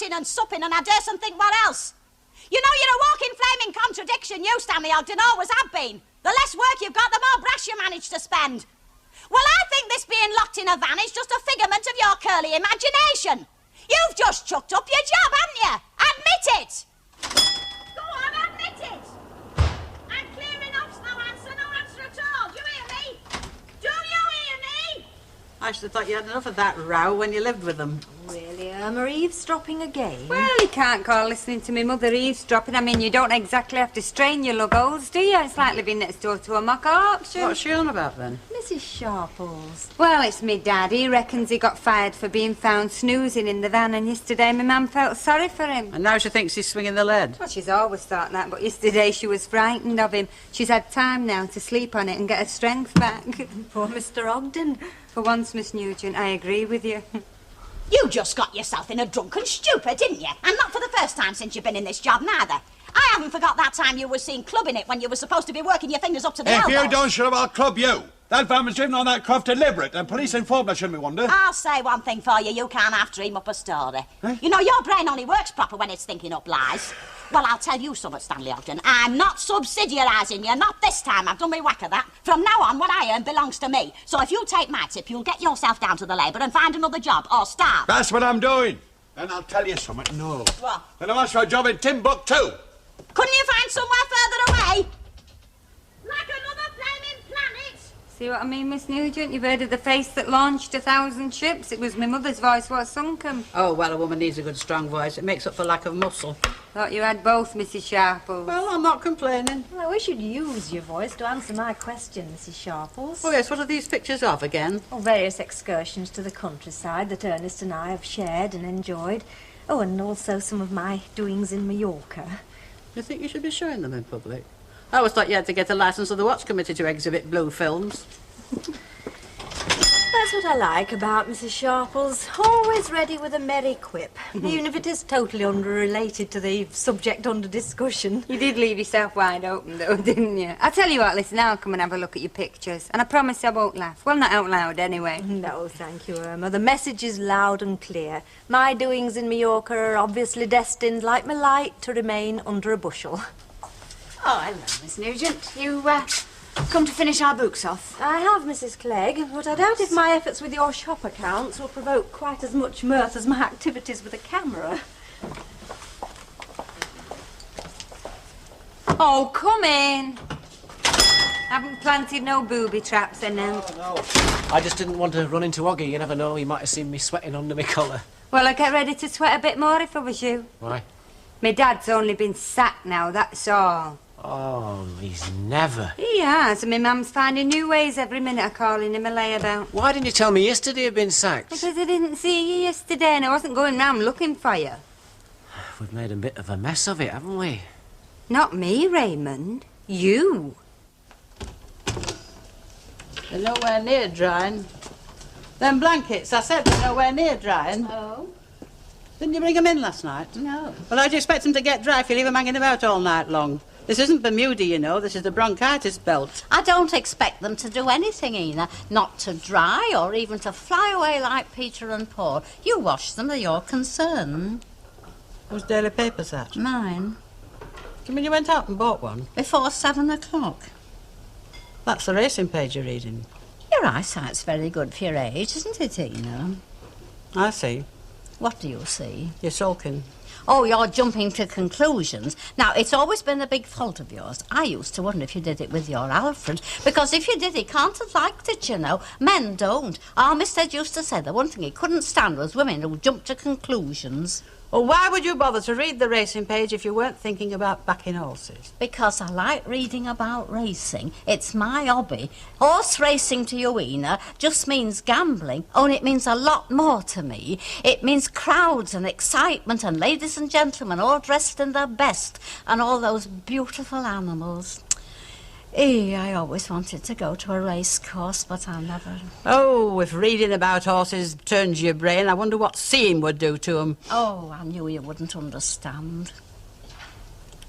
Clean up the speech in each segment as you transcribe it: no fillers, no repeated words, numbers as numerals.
yachting and supping and I daresn't think what else. You know, you're a walking flaming contradiction, you, Stanley Ogden, always have been. The less work you've got, the more brass you manage to spend. Well, I think this being locked in a van is just a figment of your curly imagination. You've just chucked up your job, haven't you? Admit it! Go on, admit it! I'm clear enough's no answer at all. Do you hear me? Do you hear me? I should have thought you had enough of that row when you lived with them. Really, Irma, eavesdropping again? Well, you can't call listening to me mother eavesdropping. I mean, you don't exactly have to strain your lugholes, do you? It's like living next door to a mock auction. What's she on about, then? Mrs. Sharples. Well, it's me dad. He reckons he got fired for being found snoozing in the van, and yesterday my mum felt sorry for him. And now she thinks he's swinging the lead. Well, she's always thought that, but yesterday she was frightened of him. She's had time now to sleep on it and get her strength back. Poor Mr. Ogden. For once, Miss Nugent, I agree with you. You just got yourself in a drunken stupor, didn't you? And not for the first time since you've been in this job, neither. I haven't forgot that time you were seen clubbing it when you were supposed to be working your fingers up to the elbows. If you don't shut up, I'll club you. That van was driven on that croft deliberate, and police informed us, shouldn't we wonder? I'll say one thing for you, you can't half dream up a story. Eh? You know, your brain only works proper when it's thinking up lies. Well, I'll tell you something, Stanley Ogden. I'm not subsidiarising you, not this time. I've done me whack of that. From now on, what I earn belongs to me. So if you take my tip, you'll get yourself down to the labour and find another job, or starve. That's what I'm doing. Then I'll tell you something. No. What? Then I'm asked for a job in Timbuktu. Couldn't you find somewhere further away? Like another flaming planet? See what I mean, Miss Nugent? You've heard of the face that launched 1,000 ships? It was my mother's voice what sunk 'em. Oh, well, a woman needs a good, strong voice. It makes up for lack of muscle. Thought you had both, Mrs. Sharples. Well, I'm not complaining. Well, I wish you'd use your voice to answer my question, Mrs. Sharples. Oh, yes, what are these pictures of again? Oh, various excursions to the countryside that Ernest and I have shared and enjoyed. Oh, and also some of my doings in Mallorca. Do you think you should be showing them in public? I always thought you had to get a licence of the Watch Committee to exhibit blue films. That's what I like about Mrs. Sharples. Always ready with a merry quip, even if it is totally unrelated to the subject under discussion. You did leave yourself wide open, though, didn't you? I'll tell you what, listen, I'll come and have a look at your pictures. And I promise I won't laugh. Well, not out loud, anyway. No, thank you, Irma. The message is loud and clear. My doings in Mallorca are obviously destined, like my light, to remain under a bushel. Oh, hello, Miss Nugent. You, come to finish our books off? I have, Mrs. Clegg, but I doubt if my efforts with your shop accounts will provoke quite as much mirth as my activities with a camera. Oh, come in. Haven't planted no booby traps then now. Oh, no. I just didn't want to run into Oggy. You never know, he might have seen me sweating under my collar. Well, I'd get ready to sweat a bit more if I was you. Why? My dad's only been sacked now, that's all. Oh, he's never. He has, and my mum's finding new ways every minute of calling him a layabout. Why didn't you tell me yesterday you'd been sacked? Because I didn't see you yesterday and I wasn't going round looking for you. We've made a bit of a mess of it, haven't we? Not me, Raymond. You. They're nowhere near drying. Them blankets, I said, they're nowhere near drying. Oh? Didn't you bring them in last night? No. Well, how'd you expect them to get dry if you leave them hanging about all night long? This isn't Bermuda, you know. This is the bronchitis belt. I don't expect them to do anything, Ina. Not to dry or even to fly away like Peter and Paul. You wash them, they're your concern. Whose daily paper's that? Mine. Do you mean you went out and bought one? Before 7 o'clock. That's the racing page you're reading. Your eyesight's very good for your age, isn't it, Ina? I see. What do you see? You're sulking. Oh, you're jumping to conclusions. Now, it's always been a big fault of yours. I used to wonder if you did it with your Alfred, because if you did, he can't have liked it, you know. Men don't. Our Mister used to say the one thing he couldn't stand was women who jumped to conclusions. Well, why would you bother to read the racing page if you weren't thinking about backing horses? Because I like reading about racing. It's my hobby. Horse racing to you, Ina, just means gambling, only it means a lot more to me. It means crowds and excitement and ladies and gentlemen all dressed in their best and all those beautiful animals. I always wanted to go to a race course, but I never... Oh, if reading about horses turns your brain, I wonder what seeing would do to them. Oh, I knew you wouldn't understand.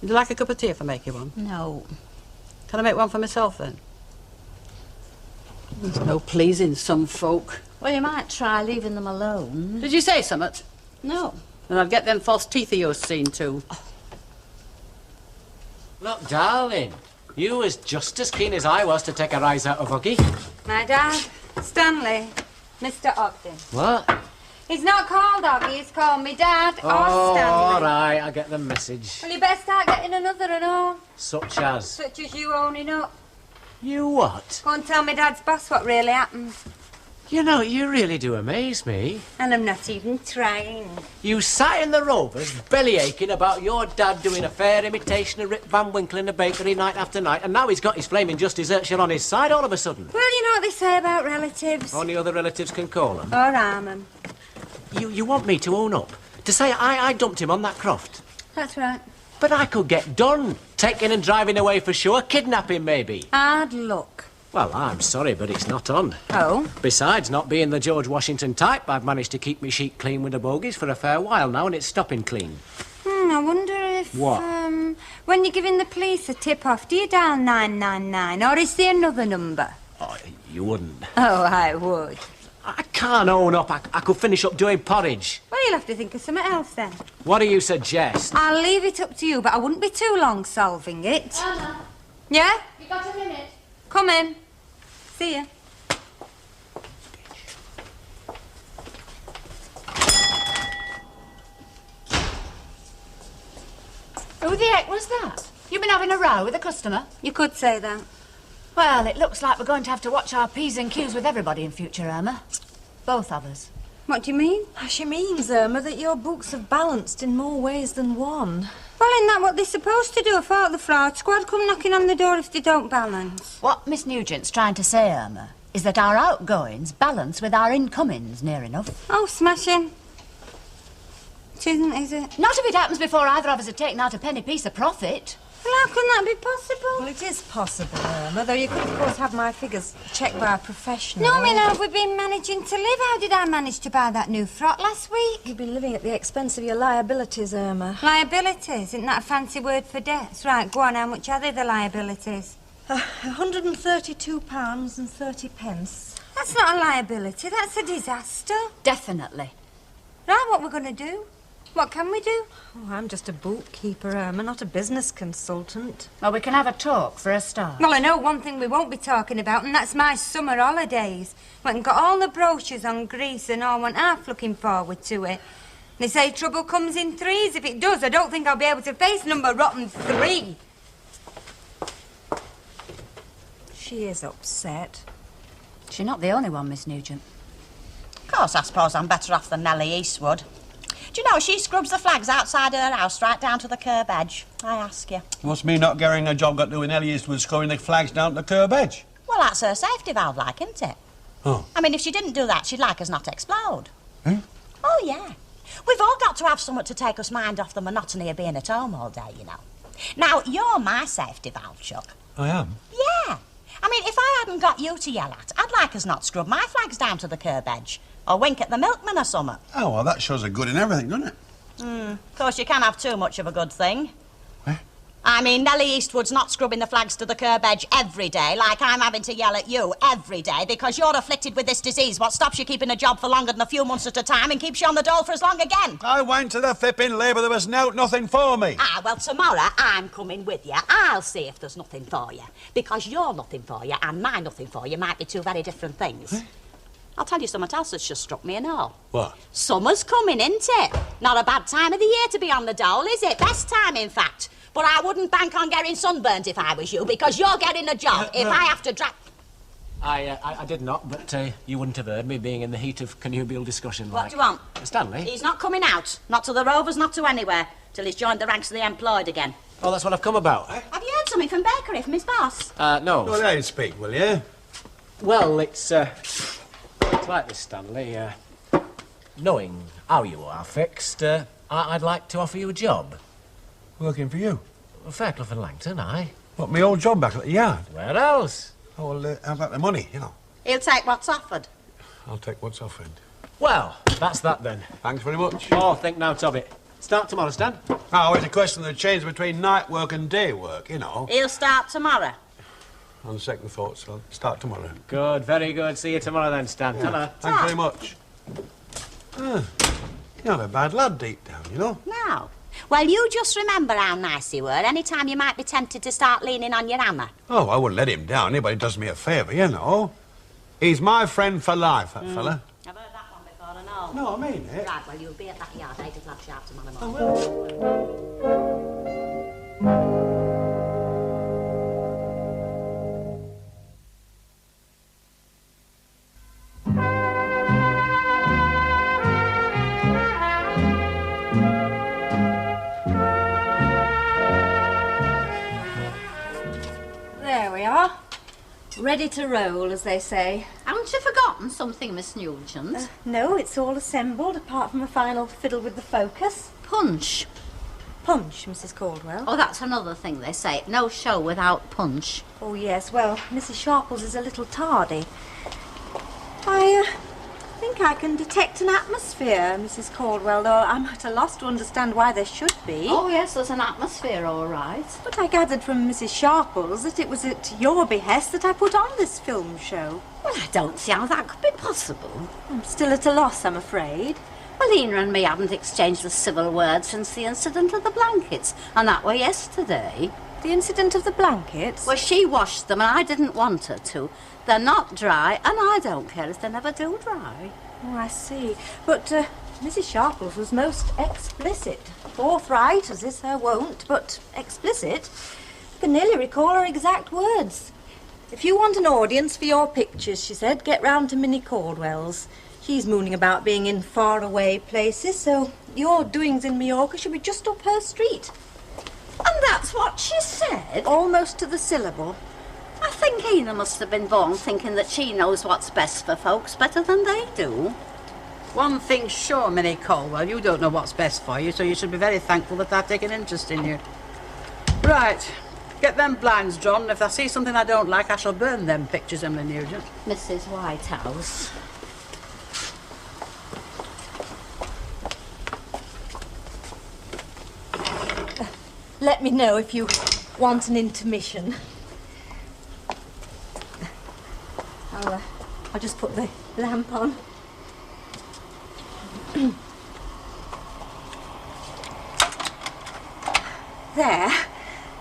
Would you like a cup of tea if I make you one? No. Can I make one for myself, then? There's no pleasing some folk. Well, you might try leaving them alone. Did you say something? No. And I'll get them false teeth of yours seen too. Look, darling, you was just as keen as I was to take a rise out of Huggy. My dad, Stanley, Mr. Ogden. What? He's not called Oggy, he's called me Dad or Stanley. All right, I get the message. Well, you better start getting another and all. Such as? Such as you owning up. You what? Go and tell me Dad's boss what really happened. You know, you really do amaze me. And I'm not even trying. You sat in the Rovers belly aching about your dad doing a fair imitation of Rip Van Winkle in the bakery night after night, and now he's got his flaming just dessert shit on his side all of a sudden. Well, you know what they say about relatives. Only other relatives can call them. Or harm 'em. You want me to own up? To say I dumped him on that croft? That's right. But I could get done. Taking and driving away for sure. Kidnapping, maybe. Hard luck. Well, I'm sorry, but it's not on. Oh? Besides, not being the George Washington type, I've managed to keep me sheet clean with the bogies for a fair while now, and it's stopping clean. I wonder if... What? When you're giving the police a tip-off, do you dial 999, or is there another number? Oh, you wouldn't. Oh, I would. I can't own up. I could finish up doing porridge. Well, you'll have to think of something else then. What do you suggest? I'll leave it up to you, but I wouldn't be too long solving it. Anna, Yeah? you got a minute? Come in. See ya. Who the heck was that? You been having a row with a customer? You could say that. Well, it looks like we're going to have to watch our P's and Q's with everybody in future, Irma. Both of us. What do you mean? She means, Irma, that your books have balanced in more ways than one. Well, isn't that what they're supposed to do? I thought the fraud squad come knocking on the door if they don't balance. What Miss Nugent's trying to say, Irma, is that our outgoings balance with our incomings near enough. Oh, smashing. It isn't, is it? Not if it happens before either of us have taken out a penny piece of profit. Well, how can that be possible? Well, it is possible, Irma, though you could, of course, have my figures checked by a professional. No, I mean, have we been managing to live? How did I manage to buy that new frock last week? You've been living at the expense of your liabilities, Irma. Liabilities? Isn't that a fancy word for debts? Right, go on, how much are they, the liabilities? £132.30. That's not a liability, that's a disaster. Definitely. Right, what we're going to do? What can we do? Oh, I'm just a bookkeeper, Irma, not a business consultant. Well, we can have a talk for a start. Well, I know one thing we won't be talking about, and that's my summer holidays. Went and got all the brochures on Greece and all went half looking forward to it. They say trouble comes in threes. If it does, I don't think I'll be able to face number rotten 3. She is upset. She's not the only one, Miss Nugent. Of course, I suppose I'm better off than Nellie Eastwood. Do you know, she scrubs the flags outside her house right down to the curb edge. I ask you. What's me not getting a job got doing Ellie Eastwood scoring the flags down to the curb edge? Well, that's her safety valve, like, isn't it? Oh. I mean, if she didn't do that, she'd like us not to explode. Eh? Oh, yeah. We've all got to have something to take us mind off the monotony of being at home all day, you know. Now, you're my safety valve, Chuck. I am? Yeah. I mean, if I hadn't got you to yell at, I'd like us not scrub my flags down to the curb edge. Or wink at the milkman or something. Oh, well, that shows a good in everything, doesn't it? Of course, you can't have too much of a good thing. Eh? I mean, Nellie Eastwood's not scrubbing the flags to the curb edge every day, like I'm having to yell at you every day, because you're afflicted with this disease, what stops you keeping a job for longer than a few months at a time and keeps you on the dole for as long again. I went to the flipping labour, there was nothing for me. Ah, well, tomorrow I'm coming with you. I'll see if there's nothing for you, because your nothing for you and my nothing for you might be two very different things. Eh? I'll tell you something else that's just struck me and all. What? Summer's coming, isn't it? Not a bad time of the year to be on the dole, is it? Best time, in fact. But I wouldn't bank on getting sunburnt if I was you, because you're getting a job. If I have to drag... I did not, but you wouldn't have heard me being in the heat of connubial discussion. What do you want? Stanley? He's not coming out. Not to the Rovers, not to anywhere, till he's joined the ranks of the employed again. Oh, that's what I've come about. Have you heard something from Bakery, from his boss? No. Go ahead, speak, will you? Well, it's like this, Stanley. Knowing how you are fixed, I'd like to offer you a job. Working for you? Fairclough and Langton, aye. What, my old job back at the yard? Where else? Oh, well, how about the money, you know? He'll take what's offered. I'll take what's offered. Well, that's that then. Thanks very much. Oh, think note of it. Start tomorrow, Stan. Oh, it's a question of the change between night work and day work, you know. He'll start tomorrow. On second thoughts, I'll start tomorrow. Good, very good. See you tomorrow then, Stan. Ta-ra. Thanks very much. You're not a bad lad deep down, you know. No. Well, you just remember how nice you were any time you might be tempted to start leaning on your hammer. Oh, I wouldn't let him down. Anybody does me a favour, you know. He's my friend for life, that fella. I've heard that one before, I know. No, I mean it. Right, well, you'll be at that yard 8 o'clock sharp tomorrow I morning. will. There we are. Ready to roll, as they say. Haven't you forgotten something, Miss Nugent? No, it's all assembled, apart from a final fiddle with the focus. Punch. Punch, Mrs. Caldwell. Oh, that's another thing they say. No show without punch. Oh, yes, well, Mrs. Sharples is a little tardy. I think I can detect an atmosphere, Mrs. Caldwell, though I'm at a loss to understand why there should be. Oh, yes, there's an atmosphere, all right. But I gathered from Mrs. Sharples that it was at your behest that I put on this film show. Well, I don't see how that could be possible. I'm still at a loss, I'm afraid. Well, Ina and me haven't exchanged a civil word since the incident of the blankets, and that were yesterday. The incident of the blankets? Well, she washed them, and I didn't want her to. They're not dry, and I don't care if they never do dry. Oh, I see. But Mrs. Sharples was most explicit. Forthright, as is her wont, but explicit. I can nearly recall her exact words. If you want an audience for your pictures, she said, get round to Minnie Caldwell's. She's mooning about being in far-away places, so your doings in Mallorca should be just up her street. And that's what she said? Almost to the syllable. I think Ina must have been born thinking that she knows what's best for folks better than they do. One thing's sure, Minnie Colwell, you don't know what's best for you, so you should be very thankful that I take an interest in you. Right, get them blinds drawn, and if I see something I don't like, I shall burn them pictures, Emily Nugent. Mrs. Whitehouse. Let me know if you want an intermission. I'll just put the lamp on. There.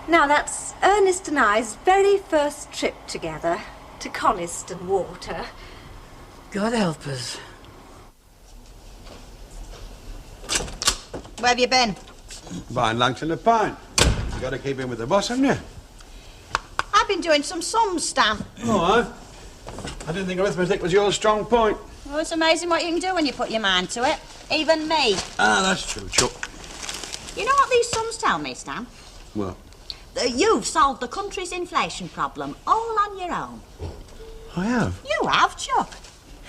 Now that's Ernest and I's very first trip together to Coniston Water. God help us. Where have you been? Buying lunch in a pint. You got to keep in with the boss, haven't you? I've been doing some sums, Stan. Oh, I didn't think arithmetic was your strong point. Well, it's amazing what you can do when you put your mind to it. Even me. Ah, that's true, Chuck. You know what these sums tell me, Stan? Well, That you've solved the country's inflation problem all on your own. I have. You have, Chuck.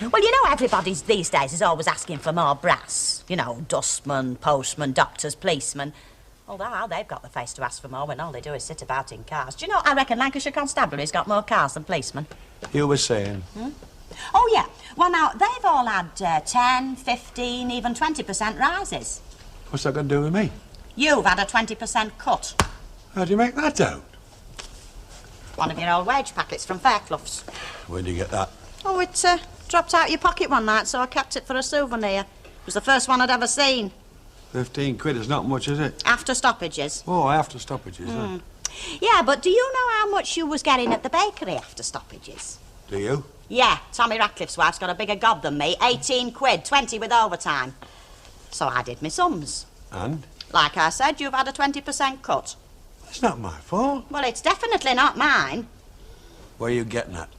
Well, you know everybody's these days is always asking for more brass. You know, dustmen, postmen, doctors, policemen. Although they've got the face to ask for more when all they do is sit about in cars. Do you know, I reckon Lancashire Constabulary's got more cars than policemen. You were saying. Oh, yeah. Well, now, they've all had 10, 15, even 20% rises. What's that got to do with me? You've had a 20% cut. How do you make that out? One of your old wage packets from Fairclough's. Where'd you get that? Oh, it dropped out your pocket one night, so I kept it for a souvenir. It was the first one I'd ever seen. 15 quid is not much, is it? After stoppages. Oh, after stoppages, huh? Yeah, but do you know how much you was getting at the bakery after stoppages? Do you? Yeah, Tommy Ratcliffe's wife's got a bigger gob than me. 18 quid, 20 with overtime. So I did my sums. And? Like I said, you've had a 20% cut. It's not my fault. Well, it's definitely not mine. Where are you getting at?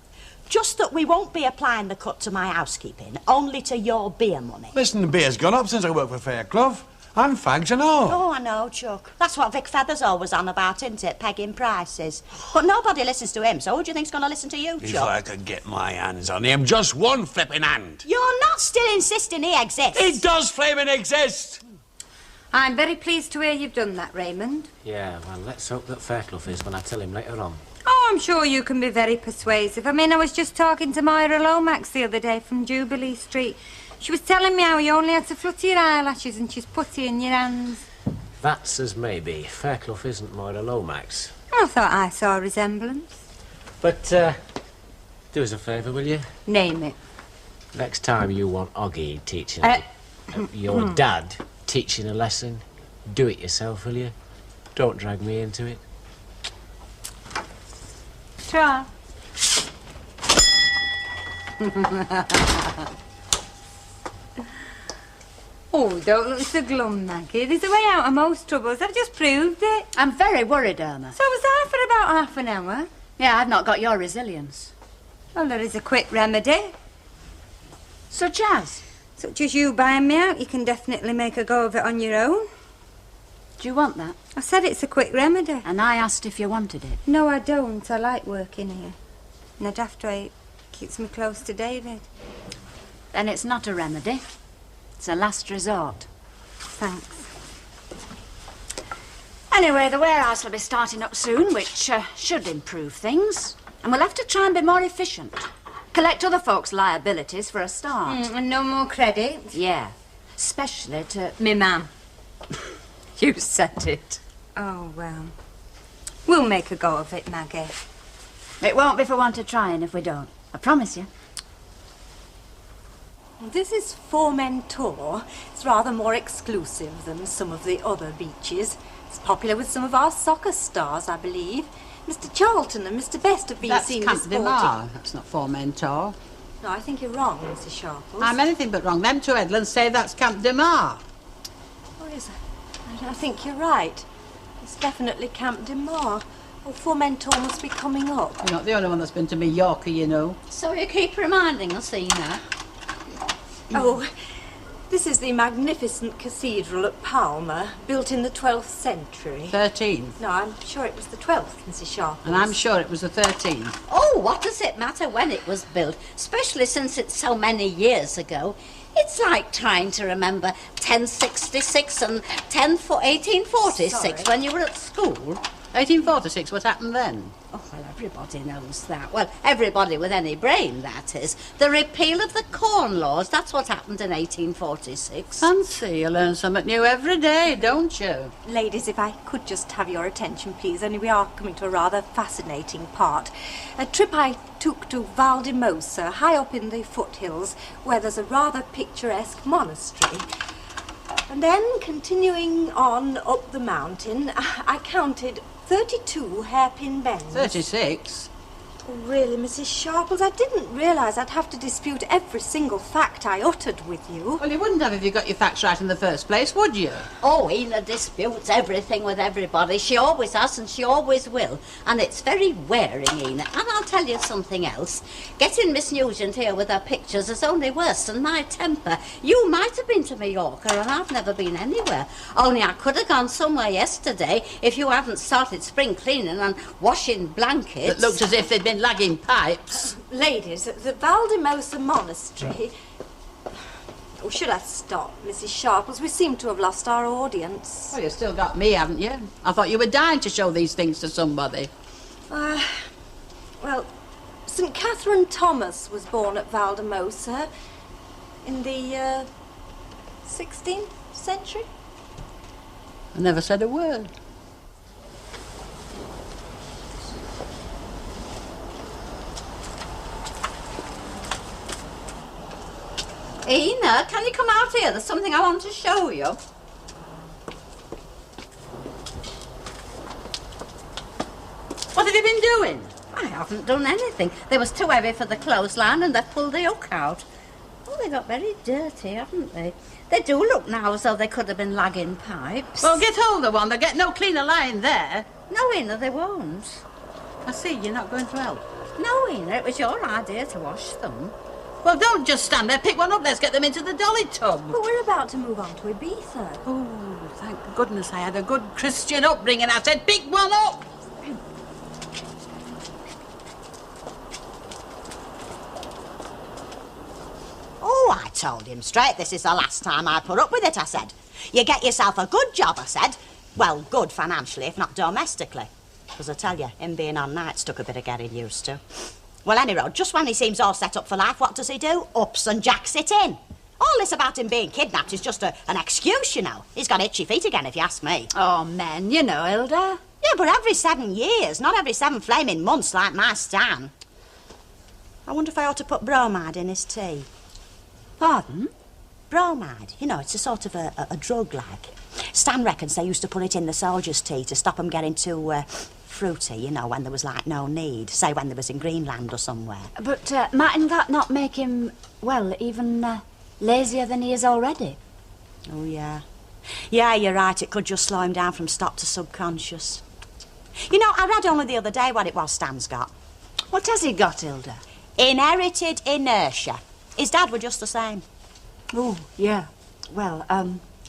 Just that we won't be applying the cut to my housekeeping, only to your beer money. Listen, the beer's gone up since I worked for Fairclough. And fags and all. Oh, I know, Chuck. That's what Vic Feather's always on about, isn't it? Pegging prices. But nobody listens to him, so who do you think's going to listen to you, If Chuck? I could get my hands on him, just one flipping hand. You're not still insisting he exists. It does flaming exist. I'm very pleased to hear you've done that, Raymond. Yeah, well, let's hope that Fairclough is when I tell him later on. Oh, I'm sure you can be very persuasive. I mean, I was just talking to Myra Lomax the other day from Jubilee Street. She was telling me how you only had to flutter your eyelashes and she's putty in your hands. That's as maybe. Fairclough isn't Moira Lomax. I thought I saw a resemblance. But, do us a favour, will you? Name it. Next time you want Oggy teaching. Your dad teaching a lesson? Do it yourself, will you? Don't drag me into it. Try. Oh, don't look so glum, Maggie. There's a way out of most troubles. I've just proved it. I'm very worried, Irma. So was I for about half an hour. Yeah, I've not got your resilience. Well, there is a quick remedy. Such as? Such as you buying me out, you can definitely make a go of it on your own. Do you want that? I said it's a quick remedy. And I asked if you wanted it. No, I don't. I like working here. And the daft way it keeps me close to David. Then it's not a remedy. It's a last resort. Thanks. Anyway, the warehouse will be starting up soon, which should improve things. And we'll have to try and be more efficient. Collect other folks' liabilities for a start. And no more credit. Yeah. Especially to... Me mum. You said it. Oh, well. We'll make a go of it, Maggie. It won't be for want of trying if we don't. I promise you. This is Formentor. It's rather more exclusive than some of the other beaches. It's popular with some of our soccer stars, I believe. Mr. Charlton and Mr. Best have been seen Camp de sporting... Mar. That's not Formentor. No, I think you're wrong, Mrs. Sharples. I'm anything but wrong. Them two Edlands say that's Camp de Mar. Oh, yes, I think you're right. It's definitely Camp de Mar. Oh, Formentor must be coming up. You're not the only one that's been to Mallorca, you know. So you keep reminding us, Ina. Oh, this is the magnificent cathedral at Palma, built in the 12th century. 13th. No, I'm sure it was the 12th, Mrs. Sharples. And I'm sure it was the 13th. Oh, what does it matter when it was built? Especially since it's so many years ago. It's like trying to remember 1066 and 1846 Sorry. when you were at school. 1846, what happened then? Oh, well, everybody knows that. Well, everybody with any brain, that is. The repeal of the Corn Laws, that's what happened in 1846. Fancy, you learn something new every day, don't you? Ladies, if I could just have your attention, please, only we are coming to a rather fascinating part. A trip I took to Valdemosa, high up in the foothills, where there's a rather picturesque monastery. And then, continuing on up the mountain, I counted 32 hairpin bends. 36? Oh, really, Mrs. Sharples, I didn't realise I'd have to dispute every single fact I uttered with you. Well, you wouldn't have if you got your facts right in the first place, would you? Oh, Ina disputes everything with everybody. She always has and she always will. And it's very wearing, Ina. And I'll tell you something else. Getting Miss Nugent here with her pictures is only worse than my temper. You might have been to Mallorca and I've never been anywhere. Only I could have gone somewhere yesterday if you hadn't started spring cleaning and washing blankets. It looked as if they'd been lagging pipes. Ladies, at the Valdemosa Monastery... Oh, should I stop, Mrs. Sharples? We seem to have lost our audience. Well, you've still got me, haven't you? I thought you were dying to show these things to somebody. Well, St. Catherine Thomas was born at Valdemosa in the 16th century. I never said a word. Ina, can you come out here? There's something I want to show you. What have you been doing? I haven't done anything. They was too heavy for the clothesline and they've pulled the hook out. Oh, they got very dirty, haven't they? They do look now as though they could have been lagging pipes. Well, get hold of one. They'll get no cleaner lying there. No, Ina, they won't. I see, you're not going to help. No, Ina, it was your idea to wash them. Well, don't just stand there. Pick one up. Let's get them into the dolly tub. But we're about to move on to Ibiza. Oh, thank goodness I had a good Christian upbringing. I said, pick one up. Oh, I told him straight this is the last time I put up with it, I said. You get yourself a good job, I said. Well, good financially, if not domestically. Because I tell you, him being on nights took a bit of getting used to. Well, anyhow, just when he seems all set up for life, what does he do? Ups and jacks it in. All this about him being kidnapped is just an excuse, you know. He's got itchy feet again, if you ask me. Oh, men, you know, Hilda. Yeah, but every 7 years, not every 7 flaming months like my Stan. I wonder if I ought to put bromide in his tea. Pardon? Bromide. You know, it's a sort of a drug, like. Stan reckons they used to put it in the soldiers' tea to stop them getting too fruity, you know, when there was, like, no need. Say, when they was in Greenland or somewhere. But mightn't that not make him, well, even lazier than he is already? Oh, yeah. Yeah, you're right. It could just slow him down from stop to subconscious. You know, I read only the other day what it was Stan's got. What has he got, Hilda? Inherited inertia. His dad were just the same. Oh, yeah. Well,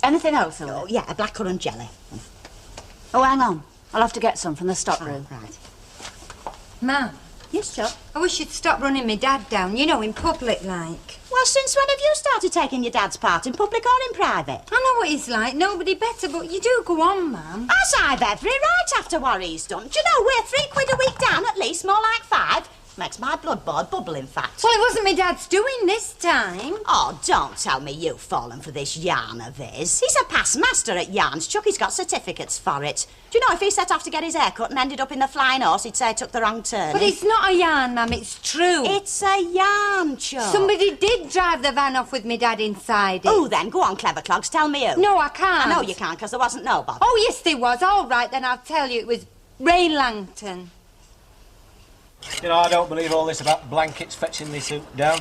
anything else, Hilda? Oh, yeah, a blackcurrant jelly. Oh, hang on. I'll have to get some from the stock room. Right. Mum, Yes, Chuck? I wish you'd stop running my dad down, you know, in public like. Well, since when have you started taking your dad's part, in public or in private? I know what he's like, nobody better, but you do go on, Mum. As I've every right after what he's done. Do you know, we're £3 a week down at least, more like 5. Makes my blood boil bubble, in fact. Well, it wasn't my dad's doing this time. Oh, don't tell me you've fallen for this yarn of his. He's a past master at yarns, Chuck. He's got certificates for it. Do you know, if he set off to get his hair cut and ended up in the flying horse, he'd say he took the wrong turn. But it's not a yarn, Mum, it's true. It's a yarn, Chuck. Somebody did drive the van off with my dad inside it. Oh, then, go on, clever clogs, tell me who. No, I can't. I know you can't, because there wasn't nobody. Oh, yes, there was. All right, then I'll tell you. It was Ray Langton. You know, I don't believe all this about blankets fetching the suit down.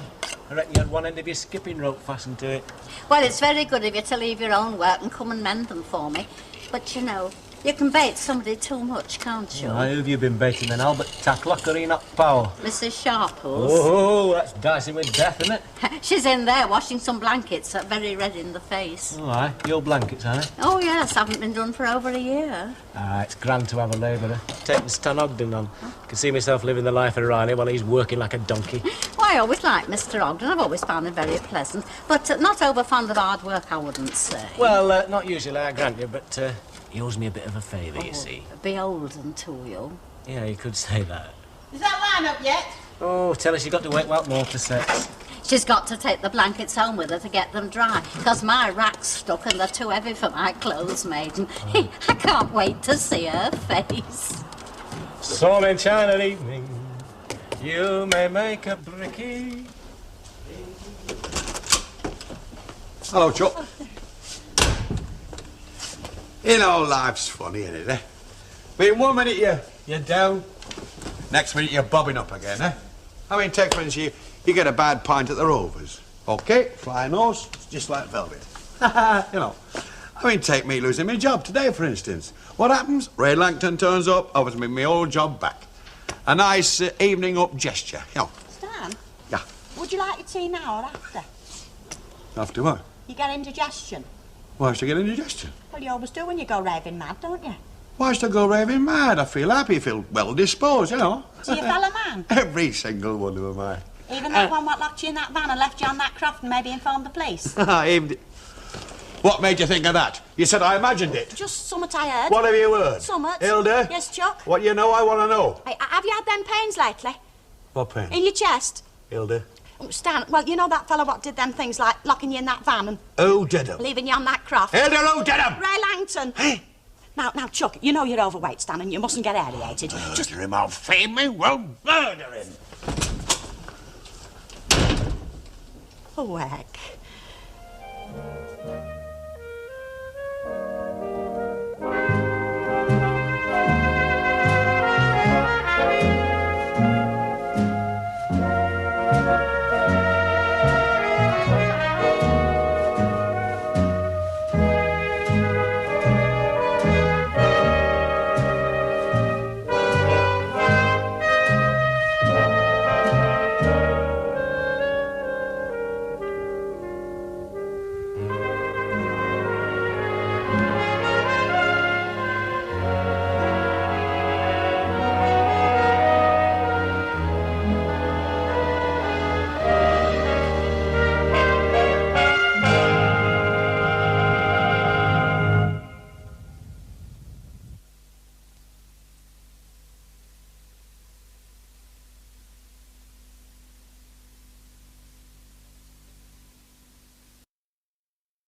I reckon you had one end of your skipping rope fastened to it. Well, it's very good of you to leave your own work and come and mend them for me. But, you know, you can bait somebody too much, can't you? Who have you been baiting then, Albert Tacklock or Enoch Powell? Mrs. Sharples. Oh, that's dicing with death, isn't it? She's in there washing some blankets, very red in the face. All right, your blankets, are they? Oh, yes, haven't been done for over a year. It's grand to have a labourer. Taking Stan Ogden on. I can see myself living the life of Riley while he's working like a donkey. Well, I always liked Mr. Ogden. I've always found him very pleasant. But not over fond of hard work, I wouldn't say. Well, not usually, I grant you, but he owes me a bit of a favour, you see. Beholden to you. Yeah, you could say that. Is that line up yet? Oh, tell her she got to wait well more for sex. She's got to take the blankets home with her to get them dry, because my rack's stuck and they're too heavy for my clothes maiden. I can't wait to see her face. Some enchanted evening, you may make a bricky. Hello, Chuck. You know, life's funny, isn't it, eh? But 1 minute you're down, next minute you're bobbing up again, eh? I mean, take for instance, you get a bad pint at the Rovers. OK, flying horse, it's just like velvet. You know. I mean, take me losing my job today, for instance. What happens? Ray Langton turns up, offers me my old job back. A nice evening up gesture, you know. Stan? Yeah. Would you like your tea now or after? After what? You get indigestion. Why should I get indigestion? Well, you always do when you go raving mad, don't you? Why should I go raving mad? I feel happy, feel well disposed, you know. So you fella man? Every single one of them, I. Even that one what locked you in that van and left you on that craft and maybe informed the police? What made you think of that? You said I imagined it. Just summat I heard. What have you heard? Summat. Hilda? Yes, Chuck? What you know, I want to know. Hey, have you had them pains lately? What pain? In your chest? Hilda? Oh, Stan, well, you know that fellow what did them things like locking you in that van and Who did 'em? leaving you on that craft? Hilda, who did 'em? Ray Langton. Now, Chuck, you know you're overweight, Stan, and you mustn't get aerated. Just... Murder him, I'll feed me, well, murder him. Oh, heck.